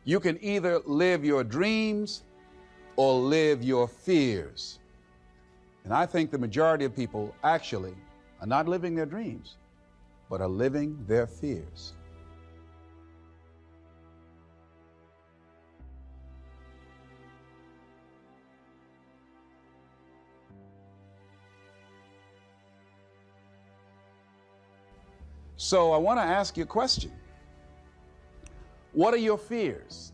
You can either live your dreams or live your fears. And I think the majority of people actually are not living their dreams, but are living their fears. So I want to ask you a question. What are your fears?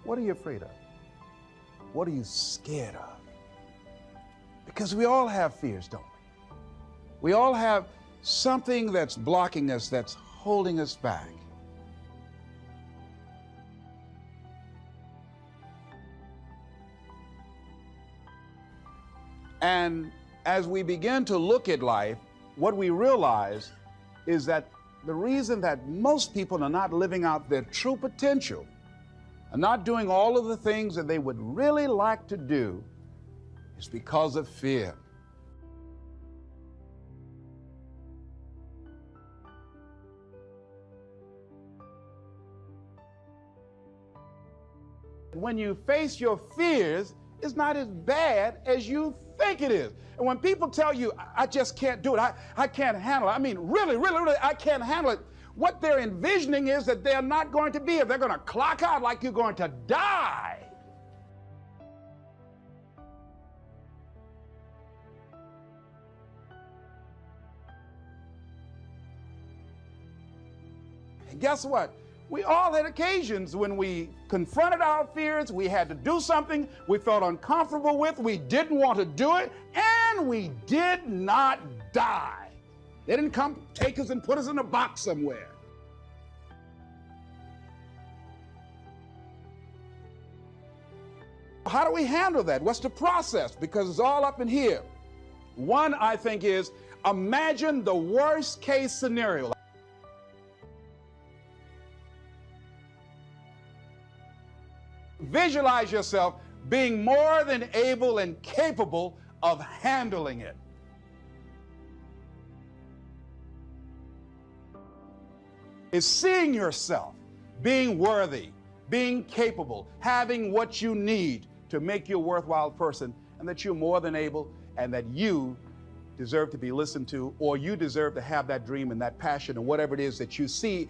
What are you afraid of? What are you scared of? Because we all have fears, don't we? We all have something that's blocking us, that's holding us back. And as we begin to look at life, what we realize is that the reason that most people are not living out their true potential, are not doing all of the things that they would really like to do, is because of fear. When you face your fears, it's not as bad as you think it is. And when people tell you, I just can't do it, I can't handle it, I mean, really, I can't handle it, what they're envisioning is that they're not going to be here. They're going to clock out like you're going to die. And guess what? We all had occasions when we confronted our fears, we had to do something we felt uncomfortable with, we didn't want to do it, and we did not die. They didn't come take us and put us in a box somewhere. How do we handle that? What's the process? Because it's all up in here. One, I think, is imagine the worst case scenario. Visualize yourself being more than able and capable of handling it. Is seeing yourself being worthy, being capable, having what you need to make you a worthwhile person, and that you're more than able, and that you deserve to be listened to, or you deserve to have that dream and that passion and whatever it is that you see.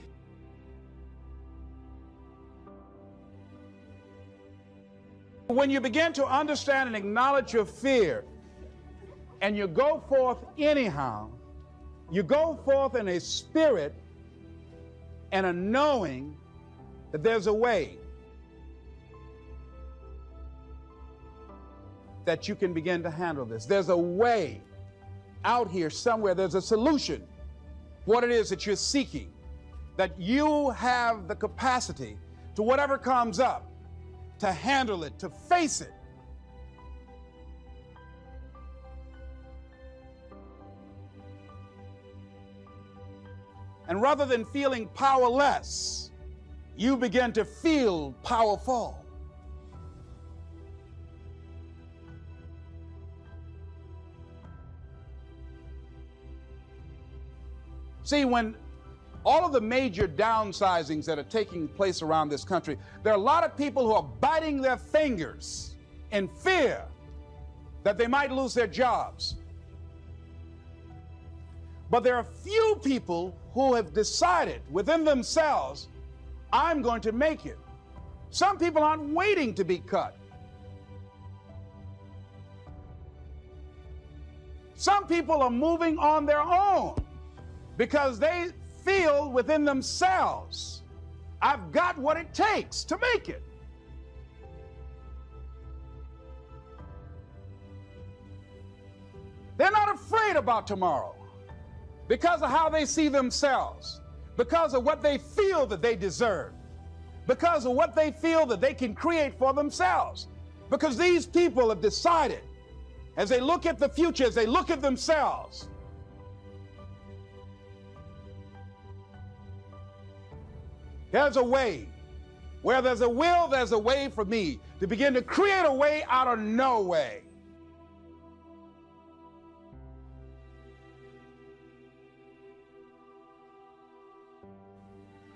When you begin to understand and acknowledge your fear, and you go forth anyhow, you go forth in a spirit and a knowing that there's a way that you can begin to handle this. There's a way out here somewhere. There's a solution. What it is that you're seeking, that you have the capacity to whatever comes up, to handle it, to face it. And rather than feeling powerless, you begin to feel powerful. See, when all of the major downsizings that are taking place around this country, there are a lot of people who are biting their fingers in fear that they might lose their jobs. But there are few people who have decided within themselves, I'm going to make it. Some people aren't waiting to be cut. Some people are moving on their own because they feel within themselves, I've got what it takes to make it. They're not afraid about tomorrow because of how they see themselves, because of what they feel that they deserve, because of what they feel that they can create for themselves. Because these people have decided, as they look at the future, as they look at themselves, there's a way. Where there's a will, there's a way for me to begin to create a way out of no way.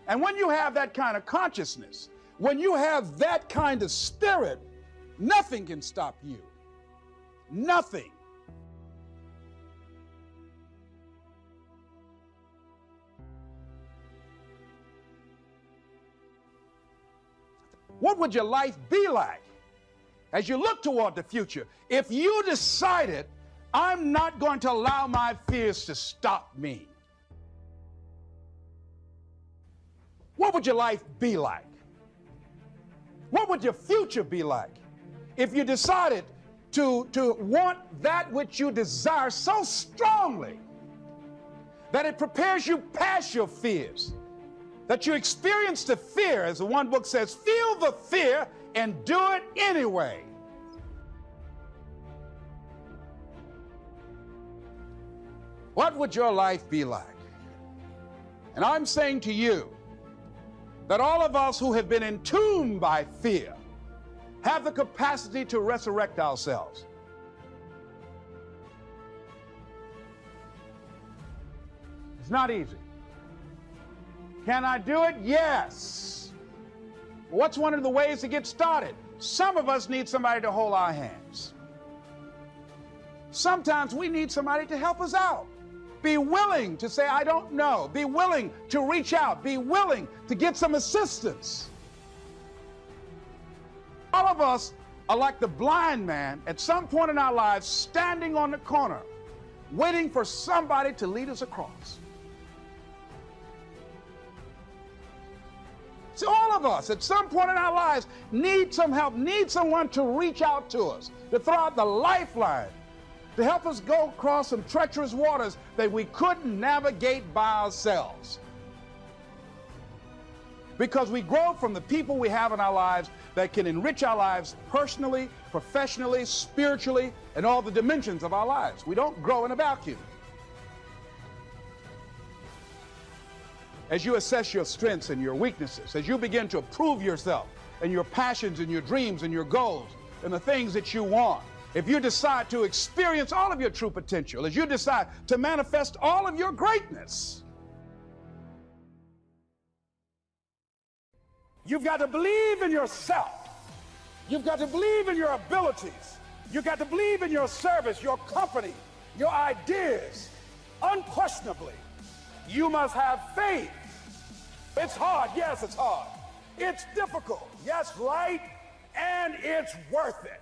And when you have that kind of consciousness, when you have that kind of spirit, nothing can stop you. Nothing. What would your life be like as you look toward the future if you decided, I'm not going to allow my fears to stop me? What would your life be like? What would your future be like if you decided to want that which you desire so strongly that it prepares you past your fears, that you experience the fear, as the one book says, feel the fear and do it anyway? What would your life be like? And I'm saying to you that all of us who have been entombed by fear have the capacity to resurrect ourselves. It's not easy. Can I do it? Yes. What's one of the ways to get started? Some of us need somebody to hold our hands. Sometimes we need somebody to help us out. Be willing to say, I don't know. Be willing to reach out. Be willing to get some assistance. All of us are like the blind man at some point in our lives, standing on the corner, waiting for somebody to lead us across. So all of us at some point in our lives need some help, need someone to reach out to us, to throw out the lifeline, to help us go across some treacherous waters that we couldn't navigate by ourselves. Because we grow from the people we have in our lives that can enrich our lives personally, professionally, spiritually, and all the dimensions of our lives. We don't grow in a vacuum. As you assess your strengths and your weaknesses, as you begin to approve yourself and your passions and your dreams and your goals and the things that you want, if you decide to experience all of your true potential, as you decide to manifest all of your greatness, you've got to believe in yourself. You've got to believe in your abilities. You've got to believe in your service, your company, your ideas. Unquestionably, you must have faith. It's hard. Yes, it's hard. It's difficult. Yes, right. And it's worth it.